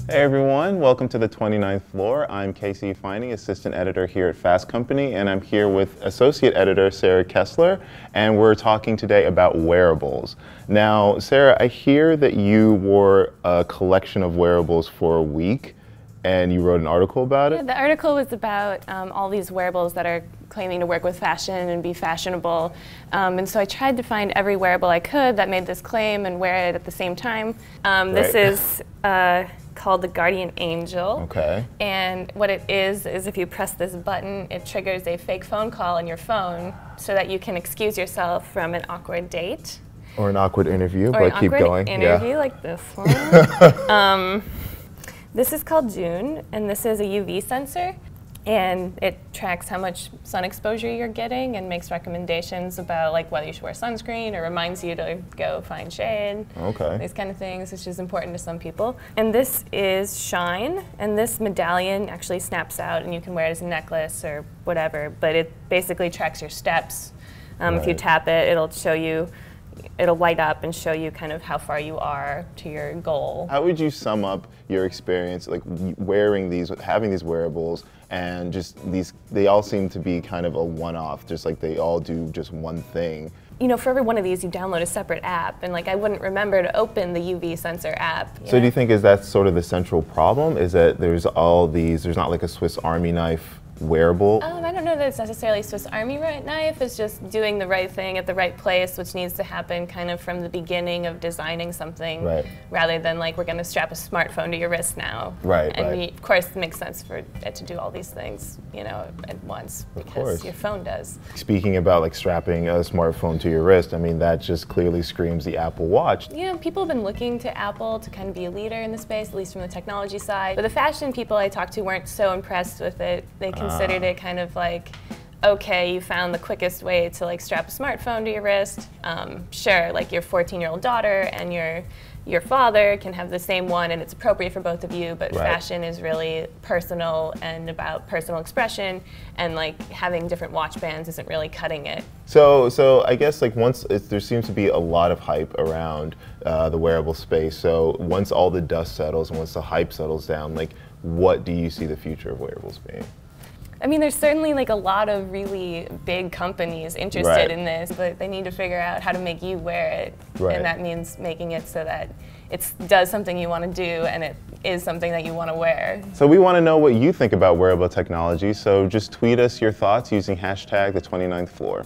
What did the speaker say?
Hey everyone, welcome to the 29th floor. I'm Ifeanyi, assistant editor here at Fast Company, and I'm here with associate editor Sarah Kessler, and we're talking today about wearables. Now, Sarah, I hear that you wore a collection of wearables for a week, and you wrote an article about it? Yeah, the article was about all these wearables that are claiming to work with fashion and be fashionable. And so I tried to find every wearable I could that made this claim and wear it at the same time. This is called the Guardian Angel. Okay. And what it is if you press this button, it triggers a fake phone call on your phone so that you can excuse yourself from an awkward date. Or an awkward interview, or but keep going. Interview like this one. This is called June, and this is a UV sensor, and it tracks how much sun exposure you're getting and makes recommendations about like whether you should wear sunscreen or reminds you to go find shade. Okay. These kind of things, which is important to some people. And this is Shine, and this medallion actually snaps out and you can wear it as a necklace or whatever, but it basically tracks your steps. If you tap it, it'll show you, it'll light up and show you kind of how far you are to your goal. How would you sum up your experience like wearing these, having these wearables, and just these, they all seem to be kind of a one-off, just like they all do just one thing. You know, for every one of these you download a separate app, and like I wouldn't remember to open the UV sensor app. So do you think is that sort of the central problem? Is that there's all these, there's not like a Swiss Army knife wearable? I don't know that it's necessarily Swiss Army knife. It's just doing the right thing at the right place, which needs to happen kind of from the beginning of designing something, rather than like we're going to strap a smartphone to your wrist now. Of course, it makes sense for it to do all these things, you know, at once because your phone does. Speaking about like strapping a smartphone to your wrist, I mean that just clearly screams the Apple Watch. Yeah, people have been looking to Apple to kind of be a leader in the space, at least from the technology side. But the fashion people I talked to weren't so impressed with it. They considered it kind of like, okay, you found the quickest way to like strap a smartphone to your wrist. Sure, like your 14-year-old daughter and your father can have the same one and it's appropriate for both of you, but fashion is really personal and about personal expression, and like having different watch bands isn't really cutting it. So I guess like there seems to be a lot of hype around the wearable space, so once all the dust settles and once the hype settles down, like what do you see the future of wearables being? I mean, there's certainly like a lot of really big companies interested in this, but they need to figure out how to make you wear it. And that means making it so that it does something you want to do and it is something that you want to wear. So we want to know what you think about wearable technology, so just tweet us your thoughts using hashtag the 29th floor.